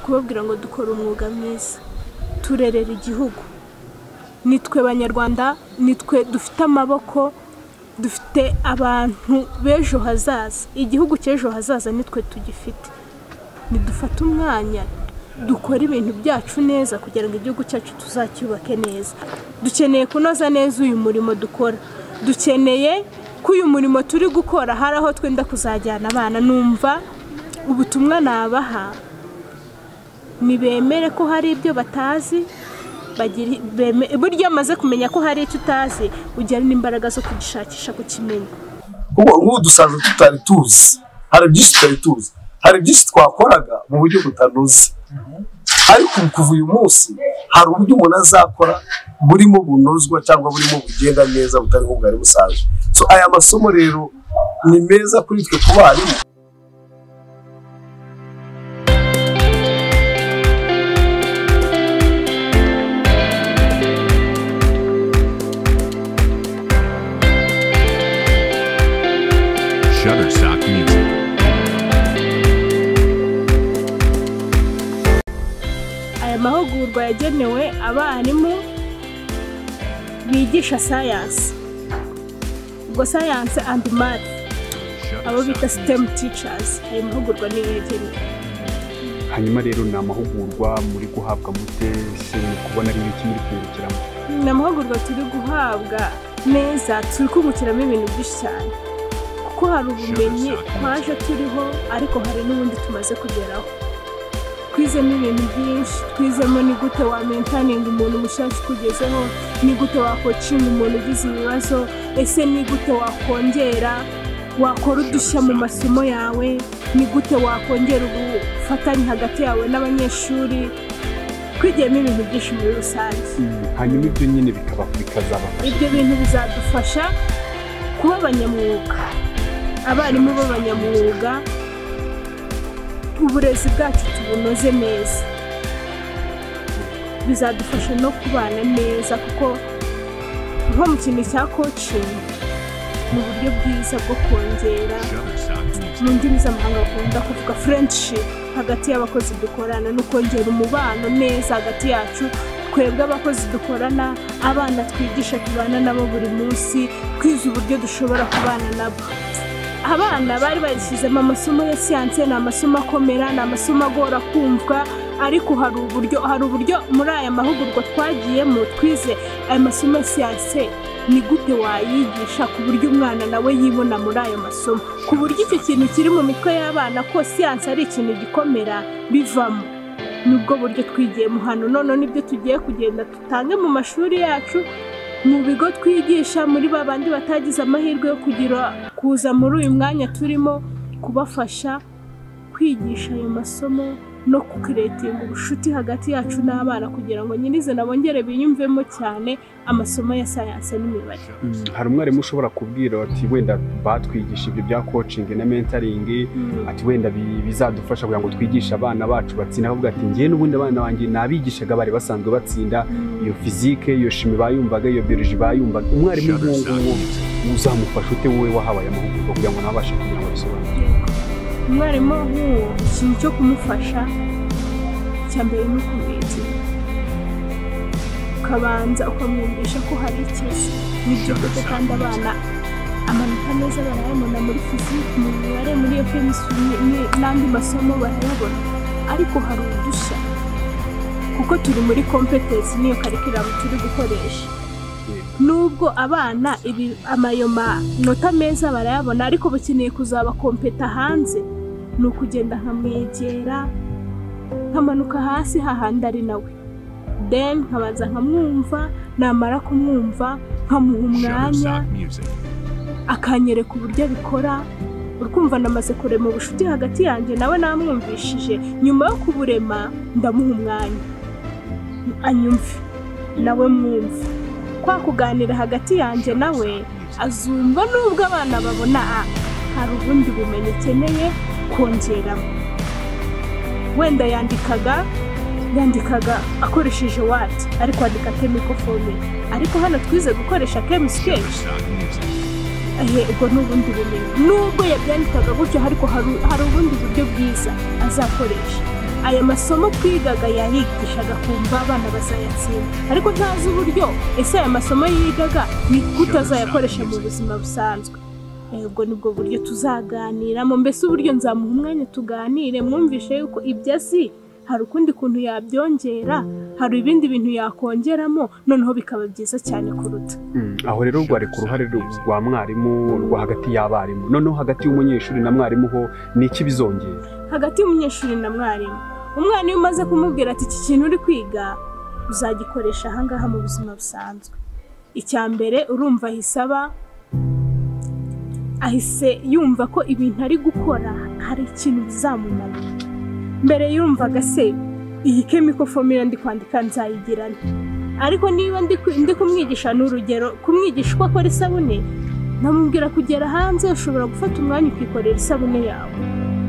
kubabwira ngo dukora umwuga mwiza turerera igihugu nitwe banyarwanda nitwe dufite amaboko dufite abantu bejo hazaza igihugu cyejo hazaza nitwe tugifite nidufata umwanya dukora ibintu byacu neza kugira ngo igihugu cyacu tuzacyubake neza dukeneye kunoza neza uyu murimo dukora dukeneye ko uyu murimo turi gukora hari aho twenda kuzajyana abana numva ubutumwa nabaha nibemere ko hari ibyo batazi buryo amaze kumenya ko hari icyo utazi ujyana n'imbaraga zo kugishakisha kukimenya ubu dusanzwe tutari tuzi hari byinshi tutari tuzi hari byinshi twakoraga mu buryo butanoze ariko kuva uyu munsi hari uburyo umuntu azakora burimo bunozwa cyangwa burimo bugenda neza butari nk'ubwari busanzwe so aya masomo rero ni meza kuri twe ku barimu. Amahugurwa yagenewe abarimu bigisha Siyansi ubwo Siyansi and Math abo bita STEM teachers ayo mahugurwa ni yagenewe. Hanyuma rero ni amahugurwa muri guhabwa mute se kubona ari iki muri kwirukiramo? Ni amahugurwa turi guhabwa neza turi kubukiramo ibintu byinshi cyane kuko hari ubumenyi twaje turiho ariko hari n'ubundi tumaze kugeraho. Twizemo ibintu byinshi twizemo ni gute wa mentoring umuntu mushaka kugezeho ni gute wa coaching umuntu ugize ibibazo ese ni gute wakongera wakora udushya mu masomo yawe ni gute wakongera ubufatanye hagati yawe n'abanyeshuri kwigemo ibintu byinshi muri rusange. Hanyuma ibyo nyine bikazabafasha ibyo bintu bizadufasha kuba abanyamwuga abarimu b'abanyamwuga uburezi bwacu tubunoze neza bizadufasha no kubana neza kuko nko mu kintu cya coaching mu buryo bwiza bwo kongera mu ndimi z'amahanga bakunda kuvuga friendship hagati y'abakozi dukorana no kongera umubano neza hagati yacu twebwe abakozi dukorana abana twigisha tubana nabo buri munsi kwiza uburyo dushobora kubana nabo. Abana bari barishyizemo amasomo ya siyansi na amasomo akomera na amasomo agora kumvwa ariko hari uburyo muri aya mahugurwa twagiyemo twize aya masomo ya siyansi ni gute wayigisha ku buryo umwana nawe yibona muri aya masomo ku buryo icyo kintu kiri mu mitwe y'abana ko siyansi ari ikintu gikomera bivamo nubwo buryo twigiyemo hano none nibyo tugiye kugenda tutange mu mashuri yacu mu bigo twigisha muri babandi batagize amahirwe yo kuza muri uyu mwanya turimo kubafasha kwigisha ayo masomo no kukiretinga ubushuti hagati yacu n'abana kugira ngo nyinize nabongere biyumvemo cyane amasomo ya Siyansi n'Imibare. Hari umwarimu ushobora kubwira ati wenda batwigisha ibyo bya coaching na mentoring ati wenda bizadufasha kugira ngo twigishe abana bacu batsinda avuga ati ngiye n'ubundi abana banjye nabigishaga bari basanzwe batsinda iyo physique iyo chimie bayumvaga iyo biologie bayumvaga umwarimu w'ungu uzamufasha ute wowe wahabaye amahugurwa kugira ngo nabashe kugira ngo bisobanure. Umwarimu w'uwo ikintu cyo kumufasha cyambere no kumwegera ukabanza ukamwumvisha ko hari ikibazo n'ibyo koko kandi abana amanota meza barayabona muri physique mu mibare muri iyo chemistry n'andi masomo barayabona ariko hari udushya kuko turi muri competence niyo curriculum turi gukoresha nubwo abana amayoma nota meza barayabona ariko bakeneye kuzaba kompeta hanze no kugenda nkamwegera nkamanuka hasi hahandi ari nawe then nkabanza nkamwumva namara kumwumva nkamuha umwanya akanyereka uburyo bikora urkumva namaze kurema ubushuti hagati yanjye nawe namwumvishije nyuma yo kuburema ndamuha umwanya anyumve nawe mwumve kwa kuganira hagati yanjye nawe azumva nubwo abana babona hari ubundi bumenyi keneye kongeramo wenda yandikaga akoresheje what ariko andika chemical formula ariko hano twize gukoresha chemistry ubwo n'ubundi bumenyi nubwo yabyandikaga gutyo ariko hari ubundi buryo bwiza azakoresha aya masomo twigaga yayigishaga kumva abana bazayatsinda ariko ntazi uburyo ese aya masomo yigaga ni kutazayakoresha mu buzima busanzwe. Ubwo nibwo buryo tuzaganiramo, mbese uburyo nzamuha umwanya tuganire mwumvishe yuko ibyo si hari ukundi kuntu yabyongera, hari ibindi bintu yakongeramo, noneho bikaba byiza cyane kuruta. Aho rero rwari ku ruhare rwa mwarimu rwa hagati y'abarimu, noneho hagati y'umunyeshuri na mwarimu ho ni iki bizongera? Hagati y'umunyeshuri na mwarimu, umwana iyo umaze kumubwira ati iki kintu uri kwiga uzagikoresha ahangaha mu buzima busanzwe, icya mbere urumva ahise yumva ko ibintu ari gukora hari ikintu bizamumara. Mbere yumvaga se iyi chemical formula ndi kwandika nzayigirana, ariko niba ndi kumwigisha n'urugero kumwigisha uko akora isabune, namubwira kugera hanze ushobora gufata umwanya ukikorera isabune yawe.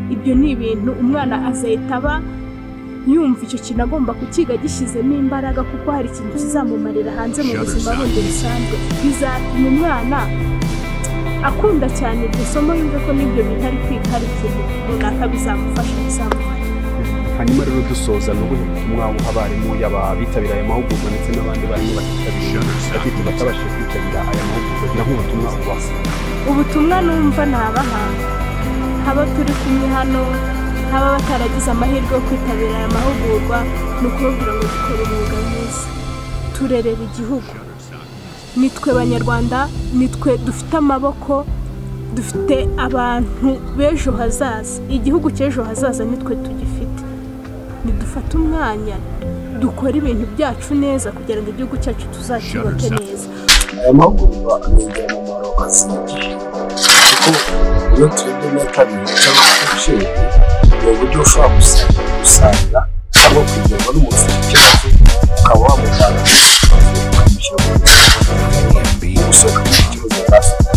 Ibyo ni ibintu umwana azahita yumva icyo kintu agomba kukiga gishyizemo imbaraga, kuko hari ikintu kizamumarira hanze mu buzima bundi busanzwe, bizatuma umwana akunda cyane iryo somo, yumva ko n'ibyo bintu ari kwiga hari ikintu runaka bizamufasha bizamufasha. Hanyuma rero dusoza n'ubuhe butumwa buha abarimu yaba bitabira aya mahugurwa ndetse n'abandi barimo batitabira ariko batabashije kwitabira aya mahugurwa, kugira ngo ubutumwa ubaha? Ubutumwa numva nabaha, haba turi kumwe hano, haba bataragize amahirwe yo kwitabira aya mahugurwa, ni ukubabwira ngo dukore umwuga mwiza, turerera igihugu. Nitwe Banyarwanda, nitwe dufite amaboko, dufite abantu b'ejo hazaza, igihugu cy'ejo hazaza nitwe tugifite. Nidufata umwanya dukora ibintu byacu neza kugira ngo igihugu cyacu tuzacyubake neza. Aya mahugurwa ni ingirakamaro azigiye, kuko iyo turebye neza cyangwa se ni uburyo ushobora gusanga cyangwa kugerwa n'umuntu ufite ikibazo ukaba wamujyana ukamushyira mu buzima gusohoka mu kibazo yari afite.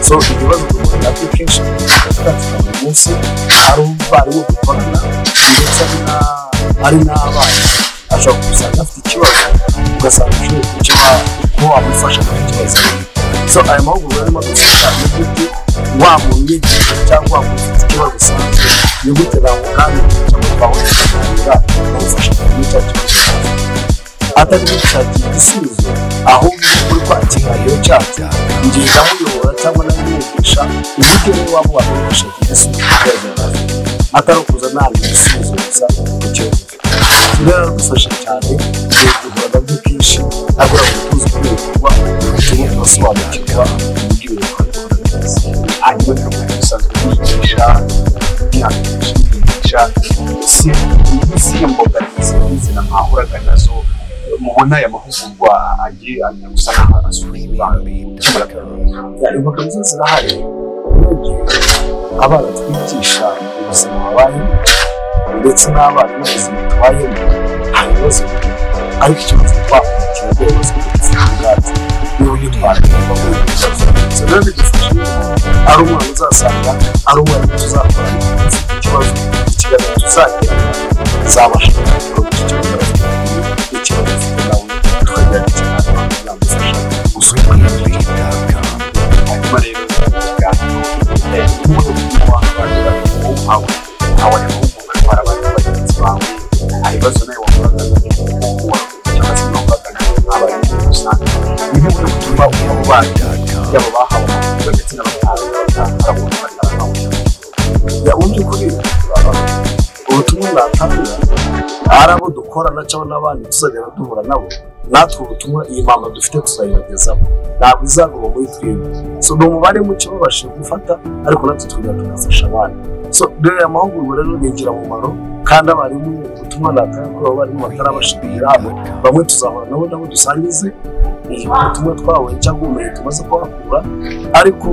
So ibibazo umuntu nabyo kenshi tukavuga buri munsi hari abarimu dukorana ndetse ari n'abana, ashobora gusanga afite ikibazo ugasanga ushobora kukiba ko wamufasha mu kibazo. So aya mahugurwa arimo gufasha n'uburyo wamuyigisha cyangwa wamufite ikibazo usanzwe ni gute namuganira cyangwa twawuganira namufasha muri cya kibazo, atari gushakira igisubizo ahubwo uri kwakira iyo cyacu ngiye ndamuyobora cyangwa namwigisha uburyo rero waba wamufasha igisubizo cy'ikibazo atari ukuza ntabwo igisubizo gusa ku kibazo. Rero dufasha cyane duhura nabyo kenshi ntabwo tuzi ko ibikorwa turi kubasobanukirwa uburyo ibikorwa neza. Hanyuma rero muri dusanzwe kwigisha si imbogamizi n'inzira mwahuraga nazo mubona aya mahugurwa agiye gusa n'aho asubira imbogamizi zirahari. Abana twigisha ubuzima babayemo ndetse n'abana n'ubuzima tubayemo hari ibibazo, ariko ikibazo twakurikira ibibazo by'ubuzima n'uburyo twakemura muri ibyo bibazo. Rero bidufasha ari umwana uzasanga ari umwana tuzakorana ufite ikibazo tuzagira tuzabasha gukora icyo kibazo n'ikibazo ufite nawe tukagira ikibazo namufasha gusubira mu gihugu. Hanyuma rero hari ibibazo nawe wakoraga cyangwa se wakoraga n'abarimu usanga ni nk'uburyo butuma abo bana yabo bahawe amahugurwa ndetse n'abatanga mu by'ukuri ubutumwa natanga ari abo dukorana cyangwa n'abandi tuzagenda duhura nabo, natwe ubutumwa iyi mpamvu dufite tuzayibagezaho, ntabwo izaguma muri twebwe. So ni umubare muke babashije gufata, ariko natwe twigana tugafasha abandi. So rero aya mahugurwa rero ni ingirakamaro, kandi abarimu ubutumwa natanga kuri abo barimu batarabashikira hano, bamwe tuzahura nabo dusangize ubutumwa twabonye cyangwa ubumenyi tumaze kuhakura. Ariko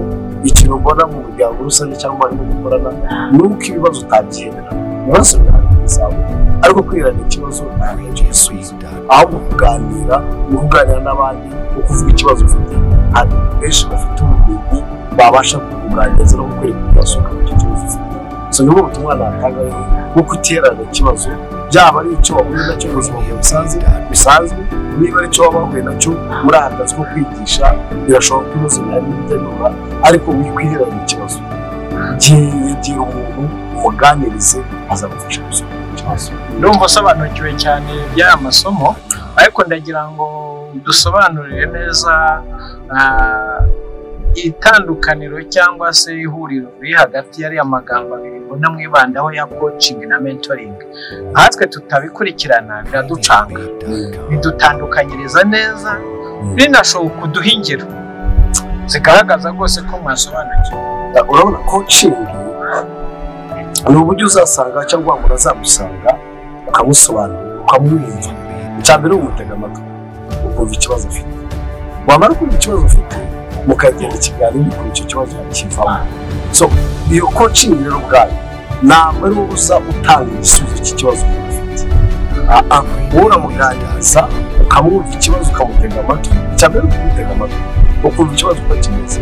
ikintu mbona mu muryango rusange cyangwa abarimu dukorana ni uko ibibazo utabyemera ibibazo birazawe, ariko kwirana ikibazo ntabwo igisubizo, ahubwo kuganira n'abandi no kuvuga ikibazo ufite. Hari benshi bafite ubumenyi babasha kuganiriza no kukwereka ibibazo icyo kibazo ufite. So nibo ubutumwa natanga bwo kuterana ikibazo, byaba ari icyo wahuye nacyo mu buzima bisanzwe, niba ari icyo wahuye nacyo muri aka kazi ko kwigisha, birashoboka ko ibibazo bihari n'ibidanyura, ariko wikwirana ikibazo. Yegera umuntu umuganirize azagufasha gusobanukirwa. ndumva usobanukiwe cyane by'aya masomo ariko ndagira ngo dusobanurire neza itandukaniro cyangwa se ihuriro riri hagati y'ariya magambo abiri mbona mwibandaho ya coaching na mentoring. Natwe tutabikurikirana biraducanga, bidutandukanyiriza neza, binashoboka kuduha ingero zigaragaza rwose ko mwasobanukiwe. Urabona coaching ni uburyo uzasanga cyangwa umuntu azagusanga ukamusobanurira ukamwumva. Icyambere umutega amatwi ukumva ikibazo ufite, wamara kumva ikibazo ufite mukagenda ikiganiro kuri icyo kibazo kivamo. So iyo coaching rero ubwayo ntabwo ari wowe uza utanga igisubizo cy'ikibazo ufite, wowe uramuganiriza ukamwumva ikibazo ukamutega amatwi. Icyambere ukamutega amatwi ukumva ikibazo uko kimeze,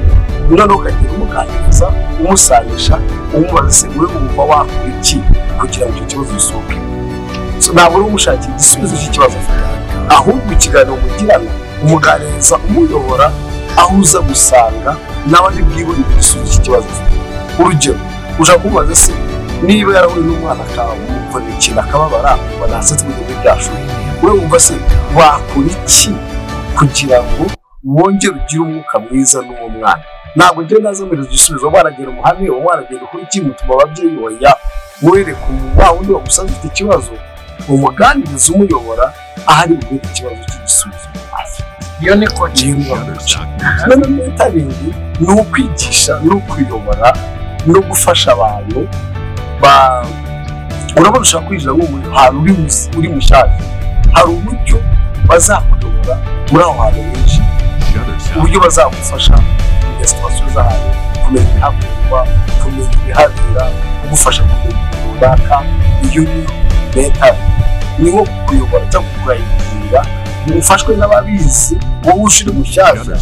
noneho ukagenda umuganiriza umusanisha umubaza se wowe wumva wakora iki kugira ngo icyo kibazo gisohoke. So ntabwo uri umushakira igisubizo cy'ikibazo afite, ahubwo ikiganiro mugirana umuganiriza umuyobora aho uza gusanga nawe ari bwibone igisubizo cy'ikibazo afite. Urugero ushaka kumubaza se niba yarahuye n'umwana akamukora ikintu akababara banasetse mu gihe byashuri, wowe wumva se wakora iki kugira ngo wongere ugire umwuka mwiza n'uwo mwana. Ntabwo njye nazamiriza igisubizo baragera umuhamye waragenda ukora iki mutuma ababyeyi oya, wereka wa wundi wagusanze ufite ikibazo umuganiriza umuyobora ahari bugere ikibazo cy'igisubizo afite. Iyo ni coaching. None mentoring ni ukwigisha no kuyobora no gufasha abantu urabona ushaka kwinjira nk'ahantu uri mushyashya, hari uburyo bazakuyobora muri aho hantu henshi, uburyo bazagufasha muri situwasiyo z'ahantu, kumenya ibihakorerwa, kumenya ibihabera, kugufasha kumenya ibintu runaka. Iyo ni mentoring, ni nko kuyobora cyangwa kugahindura ufashwe n'ababizi, wowe ushiri mushyashya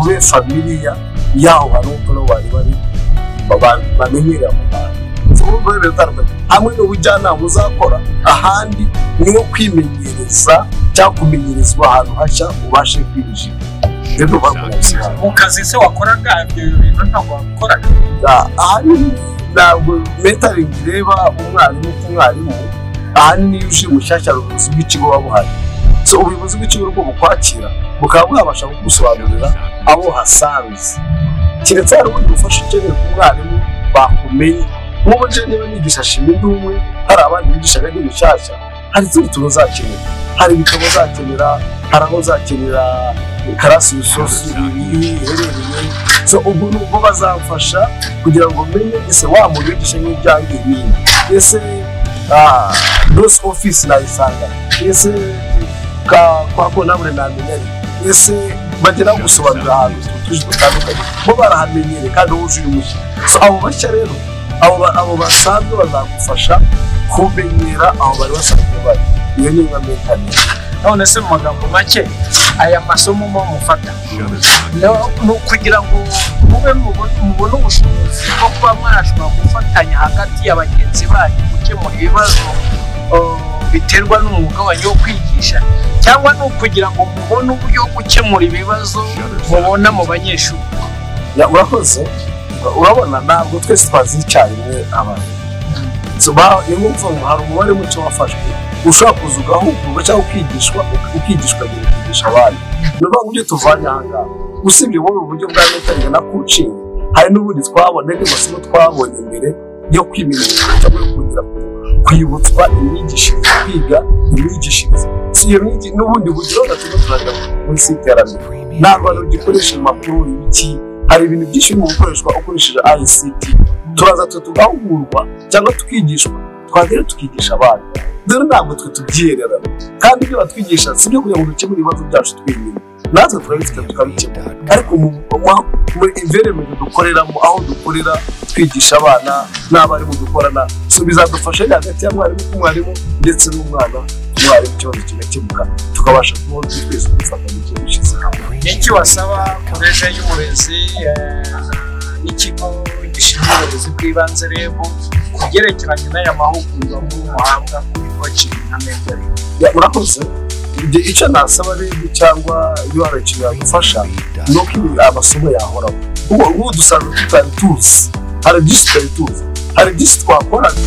ube familiya yaho hantu uko nabo bari bamenyereye mu bantu. Hamwe n'ubujyanama uzakora ahandi ni nko kwimenyereza cyangwa kumenyerizwa ahantu hashya ubashe kwinjira. Rero bakora mu kazi se wakoraga ibyo bintu ntabwo wakoraga. Ahari ntabwo mentoring ireba umwarimu ku mwarimu, ahari niyo uje mushyashya ubuyobozi bw'ikigo waba buhari. So ubuyobozi bw'ikigo bwo bukwakira bukaba bwabasha kugusobanurira abo hasanze, keretse hari ubundi bufasha ukeneye ku mwarimu bakumenye. Nk'ubu nje niba nigisha shimi ndumwe, hari abandi bigishaga ndi mushyashya, hari izindi tuntu uzakenera, hari ibitabo uzakenera, hari aho uzakenera karasi resource iherereye. So ubwo bazamfasha kugira ngo menye ese wa muntu wigisha nk'ibyanjye ibindi, ese dose office nayisanga, ese kwa konabure namenya, ese bagera gusobanurira ahantu tuje dutandukanye bo barahamenyere kandi wuje umushya. So abo bashya rero abo basanzwe bazagufasha kumenyera aho bari basanzwe bari. Iyo ni nka mentoring. None se mu magambo make aya masomo mo mufata no kugira ngo mube mubone ubushobozi bwo kuba mwashobora gufatanya hagati y'abagenzi banyu gukemura ibibazo biterwa n'umwuga wanyu wo kwigisha, cyangwa no kugira ngo mubone uburyo bwo gukemura ibibazo mubona mu banyeshuri. Urakoze. Urabona ntabwo twese twazi icyarimwe abantu. So ni ngombwa hari umubare muto wafashwe ushaka kuza ugahugurwa cyangwa ukigishwa kwigisha abandi. Ni ukuvuga ngo ibyo tuvanye aha ngaha usibye wowe uburyo bwa mentoring na coaching, hari n'ubundi twabona n'amasomo twabonye imbere yo kwimenyereza cyangwa kugira kwibutswa imyigishirize, kwiga imyigishirize. Si iyo n'ubundi buryo natuma turajya muri iterambere. Ntabwo abantu bagikoresha impapuro ibiki, hari ibintu byinshi mu gukoreshwa ukoresheje ICT. Turaza tugahugurwa cyangwa tukigishwa, twagera tukigisha abandi. Dore ntabwo twe tubyerera, kandi ibyo batwigisha si byo kugira ngo dukemure ibibazo byacu twenyine, natwe turabifite tukabikemura. Ariko muri environment dukoreramo, aho dukorera twigisha abana n'abarimu dukorana, so bizadufasha hagati ya mwarimu ku mwarimu ndetse n'umwana mwarimu, ikibazo kigakemuka tukabasha kubona twese dufatanya ikintu gishize hamwe. Iki wasaba koleje y'uburezi n'ikigo gishinzwe uburezi bw'ibanze REB kugerekeranye n'aya mahugurwa muhabwa kuri coaching na mentoring? Murakoze. Icyo nasaba REB cyangwa URH yagufasha ni uko amasomo yahoraho. Ubu dusanzwe tutari tuzi, hari byinshi tutari tuzi, hari byinshi twakoraga